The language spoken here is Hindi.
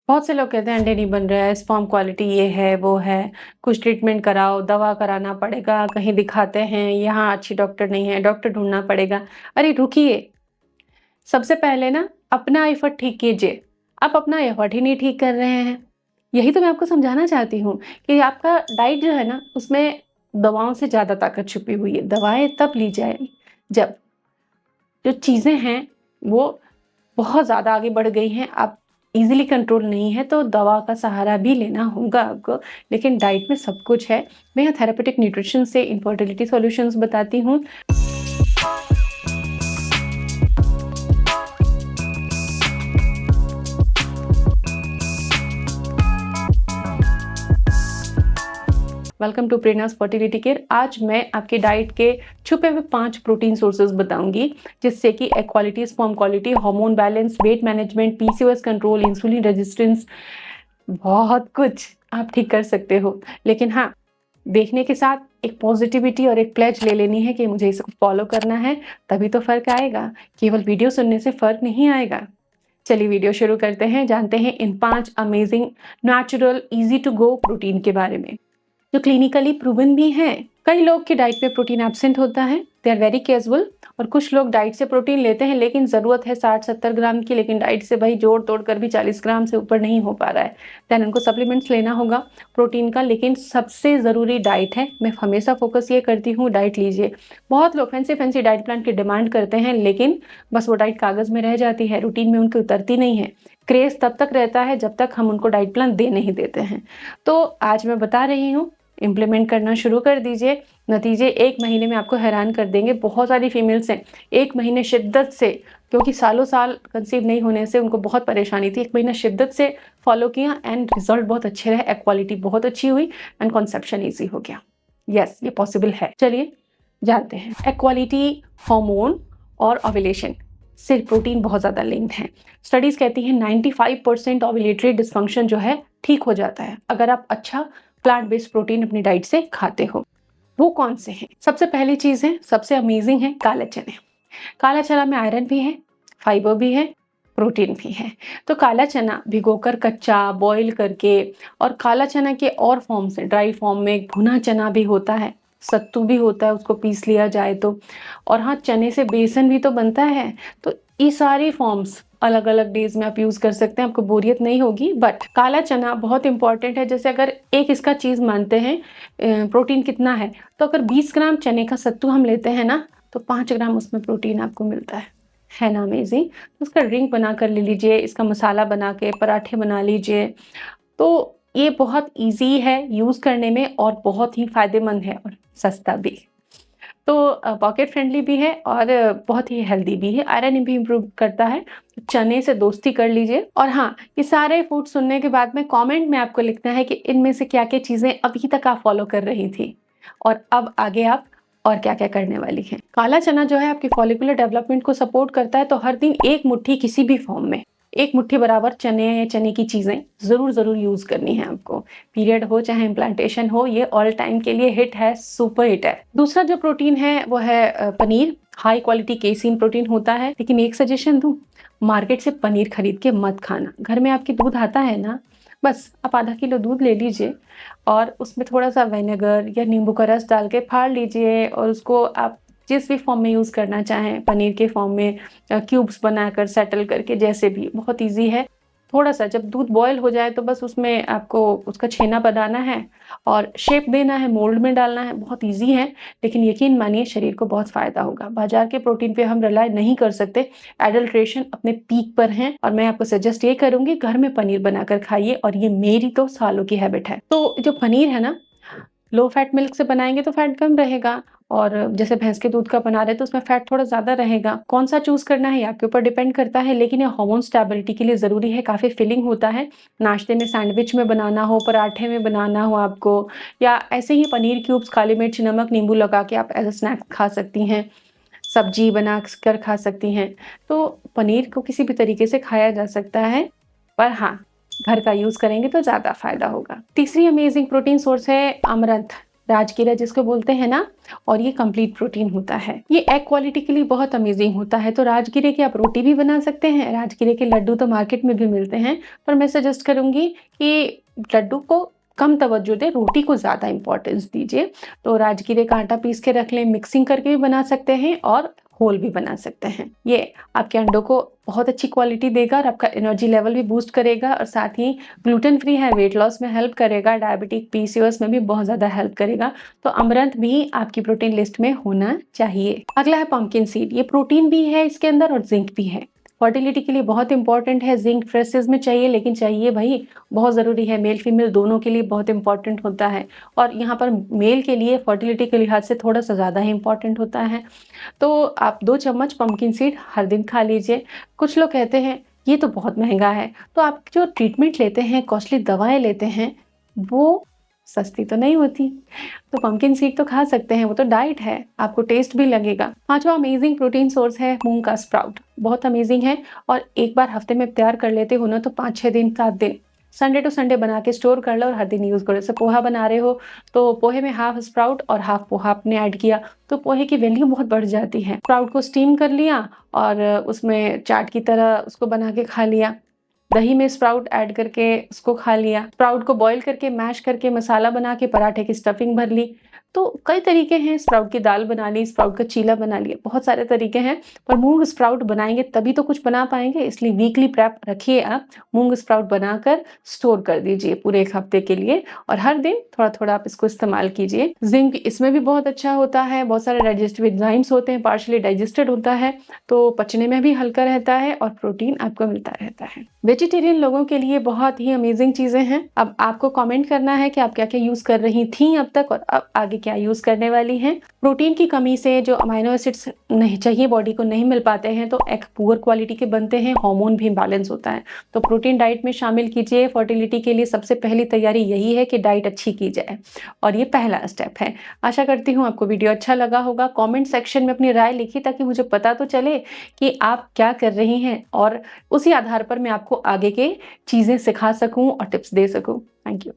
बहुत से लोग कहते हैं अंडे नहीं बन रहा है, स्पर्म क्वालिटी ये है, वो है, कुछ ट्रीटमेंट कराओ, दवा कराना पड़ेगा, कहीं दिखाते हैं, यहाँ अच्छी डॉक्टर नहीं है, डॉक्टर ढूँढना पड़ेगा। अरे रुकिए, सबसे पहले ना अपना एफर्ट ठीक कीजिए। आप अपना एफर्ट ही नहीं ठीक कर रहे हैं। यही तो मैं आपको समझाना चाहती हूँ कि आपका डाइट जो है ना, उसमें दवाओं से ज़्यादा ताकत छुपी हुई है। दवाएँ तब ली जाएँ जब जो चीज़ें हैं, वो बहुत ज़्यादा आगे बढ़ गई हैं, आप ईज़िली कंट्रोल नहीं है, तो दवा का सहारा भी लेना होगा आपको। लेकिन डाइट में सब कुछ है। मैं यहाँ थेरेपेटिक न्यूट्रिशन से इनफर्टिलिटी सॉल्यूशंस बताती हूँ। Welcome to Prerna's fertility care. आज मैं आपकी डाइट के छुपे हुए 5 प्रोटीन सोर्सेज बताऊंगी, जिससे कि egg quality, sperm quality, hormone balance, weight management, PCOS control, insulin resistance, बहुत कुछ आप ठीक कर सकते हो। लेकिन हाँ, देखने के साथ एक पॉजिटिविटी और एक प्लेज ले लेनी है कि मुझे इसको फॉलो करना है, तभी तो फर्क आएगा। केवल वीडियो सुनने से फर्क नहीं आएगा। चलिए वीडियो शुरू करते हैं, जानते हैं इन 5 amazing natural easy to go protein के बारे में, जो क्लिनिकली प्रूवन भी हैं। कई लोग की डाइट में प्रोटीन एब्सेंट होता है, दे आर वेरी कैजुअल। और कुछ लोग डाइट से प्रोटीन लेते हैं, लेकिन ज़रूरत है 60-70 ग्राम की, लेकिन डाइट से भाई जोड़ तोड़ कर भी 40 ग्राम से ऊपर नहीं हो पा रहा है। देन उनको सप्लीमेंट्स लेना होगा प्रोटीन का। लेकिन सबसे ज़रूरी डाइट है। मैं हमेशा फोकस ये करती हूँ, डाइट लीजिए। बहुत लोग फैंसी फैंसी डाइट प्लान की डिमांड करते हैं, लेकिन बस वो डाइट कागज़ में रह जाती है, रूटीन में उनकी उतरती नहीं है। क्रेज़ तब तक रहता है जब तक हम उनको डाइट प्लान दे नहीं देते हैं। तो आज मैं बता रही हूँ, इम्प्लीमेंट करना शुरू कर दीजिए। नतीजे 1 महीने में आपको हैरान कर देंगे। बहुत सारी फीमेल्स हैं 1 महीने शिद्दत से, क्योंकि सालों साल कंसीव नहीं होने से उनको बहुत परेशानी थी, 1 महीना शिद्दत से फॉलो किया एंड रिजल्ट बहुत अच्छे रहे। एग क्वालिटी बहुत अच्छी हुई एंड कंसेप्शन ईजी हो गया। यस, ये पॉसिबल है। चलिए जानते हैं। एग क्वालिटी, हार्मोन और ओव्यूलेशन से प्रोटीन बहुत ज़्यादा लिंक्ड है। स्टडीज कहती हैं 95% ओव्यूलेटरी डिस्फंक्शन जो है ठीक हो जाता है अगर आप अच्छा प्लांट बेस्ड प्रोटीन अपनी डाइट से खाते हो। वो कौन से हैं? सबसे पहली चीज़ है, सबसे अमेजिंग है काले चने। काला चना में आयरन भी है, फाइबर भी है, प्रोटीन भी है। तो काला चना भिगोकर कच्चा, बॉईल करके, और काला चना के और फॉर्म से, ड्राई फॉर्म में भुना चना भी होता है, सत्तू भी होता है, उसको पीस लिया जाए तो। और हाँ, चने से बेसन भी तो बनता है। तो ये सारी फॉर्म्स अलग अलग डेज में आप यूज़ कर सकते हैं, आपको बोरियत नहीं होगी। बट काला चना बहुत इंपॉर्टेंट है। जैसे अगर एक इसका चीज़ मानते हैं प्रोटीन कितना है, तो अगर 20 ग्राम चने का सत्तू हम लेते हैं ना, तो 5 ग्राम उसमें प्रोटीन आपको मिलता है ना अमेजिंग? तो उसका ड्रिंक बना कर ले लीजिए, इसका मसाला बना के पराठे बना लीजिए। तो ये बहुत ईज़ी है यूज़ करने में और बहुत ही फ़ायदेमंद है और सस्ता भी। तो पॉकेट फ्रेंडली भी है और बहुत ही हेल्दी भी है। आयरन भी इम्प्रूव करता है। चने से दोस्ती कर लीजिए। और हाँ, ये सारे फूड सुनने के बाद में कमेंट में आपको लिखना है कि इनमें से क्या-क्या चीज़ें अभी तक आप फॉलो कर रही थी और अब आगे आप और क्या-क्या करने वाली हैं। काला चना जो है आपकी फॉलिकुलर डेवलपमेंट को सपोर्ट करता है, तो हर दिन 1 मुट्ठी किसी भी फॉर्म में, 1 मुट्ठी बराबर चने या चने की चीज़ें ज़रूर यूज़ करनी है आपको। पीरियड हो चाहे इम्प्लांटेशन हो, ये ऑल टाइम के लिए हिट है, सुपर हिट है। दूसरा जो प्रोटीन है वो है paneer. High quality casein protein होता है। लेकिन एक सजेशन दूं, मार्केट से पनीर खरीद के मत खाना। घर में आपके दूध आता है ना, बस आप आधा किलो दूध ले लीजिए और उसमें थोड़ा सा विनेगर या नींबू का रस डाल के फाड़ लीजिए, और उसको आप जिस भी फॉर्म में यूज़ करना चाहें, पनीर के फॉर्म में, क्यूब्स बनाकर, सेटल करके, जैसे भी, बहुत ईजी है। थोड़ा-सा जब दूध बॉयल हो जाए तो बस उसमें आपको उसका छेना बनाना है और शेप देना है, मोल्ड में डालना है। बहुत ईज़ी है, लेकिन यकीन मानिए शरीर को बहुत फ़ायदा होगा। बाज़ार के प्रोटीन पे हम रिलाय नहीं कर सकते, एडल्ट्रेशन अपने पीक पर है, और मैं आपको सजेस्ट ये करूँगी घर में पनीर बनाकर खाइए, और ये मेरी तो सालों की हैबिट है। तो जो पनीर है ना, लो फैट मिल्क से बनाएँगे तो फैट कम रहेगा, और जैसे भैंस के दूध का बना रहे हैं तो उसमें फैट थोड़ा ज़्यादा रहेगा। कौन-सा चूज़ करना है ये आपके ऊपर डिपेंड करता है, लेकिन ये हार्मोन स्टेबिलिटी के लिए ज़रूरी है, काफ़ी फिलिंग होता है। नाश्ते में, सैंडविच में बनाना हो, पराठे में बनाना हो आपको, या ऐसे ही पनीर क्यूब्स, काली मिर्च, नमक, नींबू लगा के आप एज़ अ स्नैक खा सकती हैं। सब्जी बना कर खा सकती हैं। तो पनीर को किसी भी तरीके से खाया जा सकता है, पर हाँ, घर का यूज़ करेंगे तो ज़्यादा फ़ायदा होगा। तीसरी अमेज़िंग प्रोटीन सोर्स है अमरंथ। राजकीरा जिसको बोलते हैं ना, और ये कंप्लीट प्रोटीन होता है। ये एग क्वालिटी के लिए बहुत अमेजिंग होता है। तो राजकीरे की आप रोटी भी बना सकते हैं। राजकीरे के लड्डू तो मार्केट में भी मिलते हैं, पर मैं सजेस्ट करूंगी कि लड्डू को कम तवज्जो दें, रोटी को ज़्यादा इंपॉर्टेंस दीजिए। तो राजकीरे का आटा पीस के रख लें, मिक्सिंग करके भी बना सकते हैं और होल भी बना सकते हैं। ये आपके अंडों को बहुत अच्छी क्वालिटी देगा और आपका एनर्जी लेवल भी बूस्ट करेगा, और साथ ही ग्लूटेन फ्री है, वेट लॉस में हेल्प करेगा, डायबिटिक पीसीओएस में भी बहुत ज़्यादा हेल्प करेगा। तो अमरंथ भी आपकी प्रोटीन लिस्ट में होना चाहिए। अगला है पंपकिन सीड। ये प्रोटीन भी है इसके अंदर और जिंक भी है। फर्टिलिटी के लिए बहुत इंपॉर्टेंट है। जिंक फ्रेशेज में चाहिए, लेकिन चाहिए भाई, बहुत ज़रूरी है। मेल फीमेल दोनों के लिए बहुत इंपॉर्टेंट होता है, और यहाँ पर मेल के लिए फर्टिलिटी के लिहाज से थोड़ा सा ज़्यादा ही इंपॉर्टेंट होता है। तो आप 2 चम्मच पंपकिन सीड हर दिन खा लीजिए। कुछ लोग कहते हैं ये तो बहुत महंगा है, तो आप जो ट्रीटमेंट लेते हैं, कॉस्टली दवाएं लेते हैं, वो सस्ती तो नहीं होती। तो पंपकिन सीड तो खा सकते हैं, वो तो डाइट है, आपको टेस्ट भी लगेगा। पांचवा अमेजिंग प्रोटीन सोर्स है मूंग का स्प्राउट। बहुत अमेजिंग है, और एक बार हफ्ते में तैयार कर लेते हो ना, तो 5-6 दिन 7 दिन संडे टू संडे बना के स्टोर कर लो और हर दिन यूज करो। जैसे पोहा बना रहे हो, तो पोहे में हाफ स्प्राउट और हाफ पोहा आपने ऐड किया, तो पोहे की वैल्यू बहुत बढ़ जाती है। स्प्राउट को स्टीम कर लिया और उसमें चाट की तरह उसको बना के खा लिया। दही में स्प्राउट ऐड करके उसको खा लिया। स्प्राउट को बॉईल करके मैश करके मसाला बना के पराठे की स्टफिंग भर ली। तो कई तरीके हैं। स्प्राउट की दाल बना ली, स्प्राउट का चीला बना लिया, बहुत सारे तरीके हैं। पर मूंग स्प्राउट बनाएंगे तभी तो कुछ बना पाएंगे, इसलिए वीकली प्रेप रखिए। आप मूंग स्प्राउट बनाकर स्टोर कर दीजिए पूरे 1 हफ्ते के लिए, और हर दिन थोड़ा थोड़ा आप इसको इस्तेमाल कीजिए। जिंक इसमें भी बहुत अच्छा होता है। बहुत सारे डाइजेस्टिव एंजाइम्स होते हैं, पार्शली डाइजेस्टेड होता है, तो पचने में भी हल्का रहता है और प्रोटीन आपको मिलता रहता है। वेजिटेरियन लोगों के लिए बहुत ही अमेजिंग चीजें हैं। अब आपको कमेंट करना है कि आप क्या क्या यूज कर रही थी अब तक, और अब आगे क्या यूज करने वाली हैं। प्रोटीन की कमी से जो अमाइनो एसिड्स नहीं चाहिए बॉडी को नहीं मिल पाते हैं, तो एग पुअर क्वालिटी के बनते हैं, हार्मोन भी इम्बैलेंस होता है। तो प्रोटीन डाइट में शामिल कीजिए। फर्टिलिटी के लिए सबसे पहली तैयारी यही है कि डाइट अच्छी की जाए, और ये पहला स्टेप है। आशा करती हूँ आपको वीडियो अच्छा लगा होगा। कॉमेंट सेक्शन में अपनी राय लिखिए, ताकि मुझे पता तो चले कि आप क्या कर रही हैं, और उसी आधार पर मैं आपको आगे के चीजें सिखा सकूं और टिप्स दे सकूं। Thank you.